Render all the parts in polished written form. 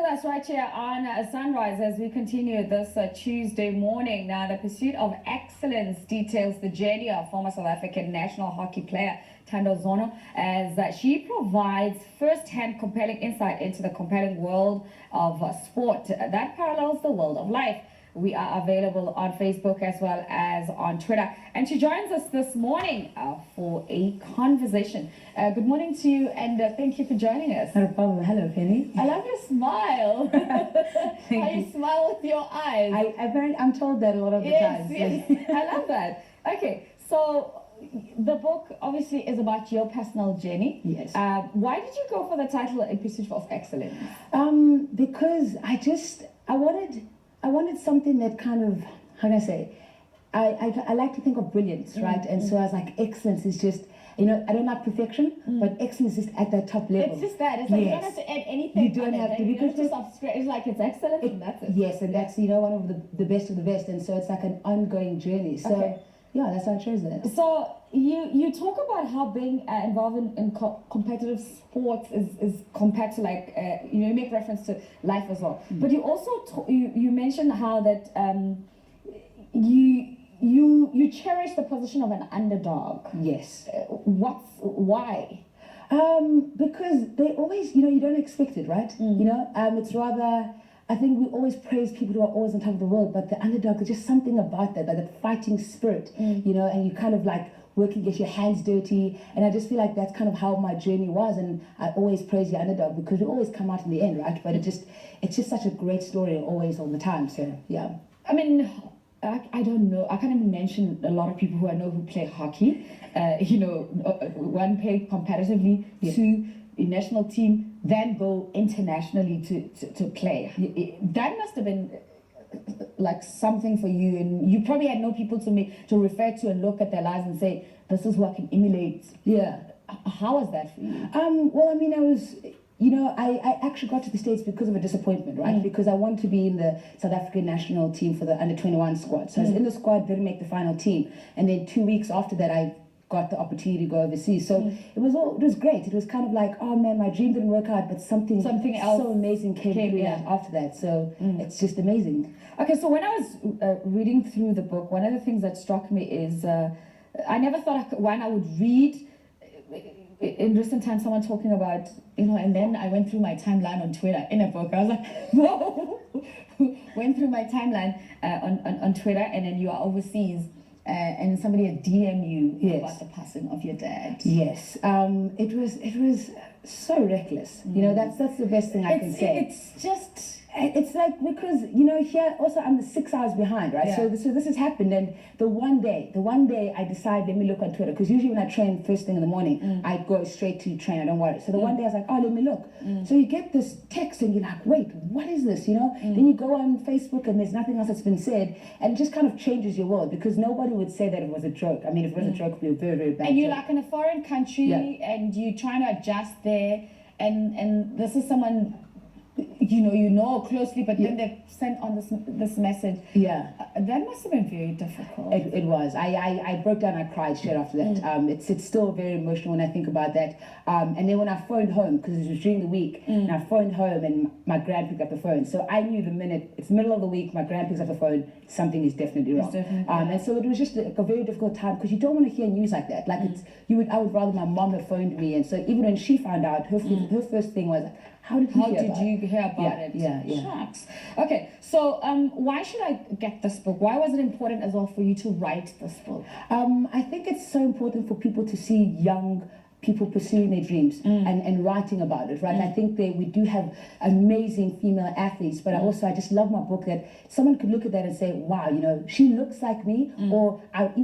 us right here on Sunrise as we continue this Tuesday morning. Now, the pursuit of excellence details the journey of former South African national hockey player Thando Zono as she provides first-hand compelling insight into the compelling world of sport that parallels the world of life. We are available on Facebook as well as on Twitter. And she joins us this morning for a conversation. Good morning to you, and thank you for joining us. No problem. Hello, Penny. I love your smile. How you smile with your eyes. I'm told that a lot of the times. Yes. I love that. Okay, so the book obviously is about your personal journey. Yes. Why did you go for the title A Pursuit of Excellence? Because I wanted something that kind of, how can I say, I like to think of brilliance, right? And so I was like, excellence is just, I don't like perfection, but excellence is at that top level. It's just that. It's like you don't have to add anything. You don't have to. Because it's like it's excellent and that's it. Yes, and that's, one of the best of the best. And so it's like an ongoing journey. So, yeah, that's why I chose that. So you talk about how being involved in competitive sports is compared to like, you make reference to life as well. But you also, you mentioned how that you cherish the position of an underdog. Yes. Why? Because they always, you don't expect it, right? It's rather, I think we always praise people who are always on top of the world, but the underdog, there's just something about that fighting spirit, and you kind of like working, get your hands dirty, and I just feel like that's kind of how my journey was, and I always praise the underdog because we always come out in the end, right? But it's just such a great story always, all the time, so yeah. I mean, I don't know. I can't even mention a lot of people who I know who play hockey. One play competitively, two in national team, then go internationally to play. That must have been like something for you, and you probably had no people to refer to and look at their lives and say, this is who I can emulate. Yeah. How was that for you? Well, I mean, I was... I actually got to the States because of a disappointment, right? Because I wanted to be in the South African national team for the under-21 squad. So I was in the squad, didn't make the final team. And then 2 weeks after that, I got the opportunity to go overseas. So it was great. It was kind of like, oh man, my dream didn't work out, but something else so amazing came through after that. So it's just amazing. Okay, so when I was reading through the book, one of the things that struck me is I never thought I would read in recent times someone talking about, and then I went through my timeline on Twitter in a book. I was like, whoa! Went through my timeline on Twitter, and then you are overseas, and somebody had DM you about the passing of your dad. Yes, it was so reckless. That's the best thing I can say. It's just... It's like, because, here also I'm 6 hours behind, right? Yeah. So this has happened, and the one day I decide, let me look on Twitter, because usually when I train first thing in the morning, I go straight to train, I don't worry. So the one day I was like, oh, let me look. So you get this text and you're like, wait, what is this, Then you go on Facebook and there's nothing else that's been said, and it just kind of changes your world, because nobody would say that it was a joke. I mean, if it was a joke, it would be a very, very bad And you're joke. like in a foreign country, and you're trying to adjust there, and this is someone... you know closely, but then they've sent on this message. Yeah. That must have been very difficult. It was. I broke down, I cried straight after that. It's still very emotional when I think about that. And then when I phoned home, because it was during the week, and I phoned home and my gran picked up the phone. So I knew the minute, it's middle of the week, my gran picks up the phone, something is definitely wrong. And so it was just a very difficult time, because you don't want to hear news like that. Like I would rather my mom have phoned me. And so even when she found out, her first thing was, how did you hear about it? Yeah. Shucks. Okay, so why should I get this book? Why was it important as well for you to write this book? I think it's so important for people to see young people pursuing their dreams and writing about it, right? I think we do have amazing female athletes, but I just love my book that someone could look at that and say, wow, she looks like me, or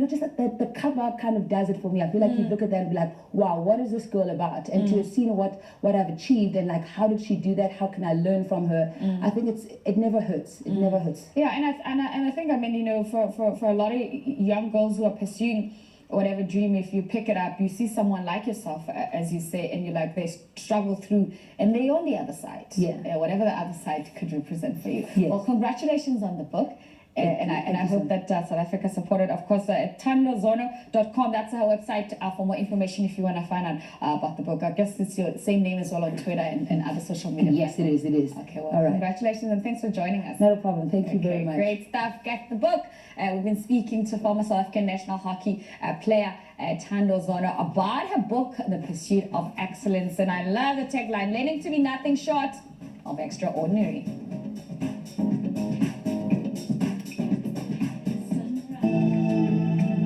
just the cover kind of does it for me. I feel like you look at that and be like, wow, what is this girl about? And to have seen what I've achieved, and like, how did she do that? How can I learn from her? I think it never hurts. It never hurts. Yeah, and I think, I mean, for a lot of young girls who are pursuing whatever dream, if you pick it up, you see someone like yourself, as you say, and you're like, they struggle through, and they're on the other side. Yeah. Whatever the other side could represent for you. Yes. Well, congratulations on the book. And I hope that South Africa supported, of course, at thandozono.com. That's her website for more information if you want to find out about the book. I guess it's your same name as well on Twitter and other social media. Yes, it is. It is. Okay, well, all right. Congratulations and thanks for joining us. Not a problem. Thank you very much. Great stuff. Get the book. We've been speaking to former South African national hockey player Thando Zono about her book, The Pursuit of Excellence. And I love the tagline, learning to be nothing short of extraordinary.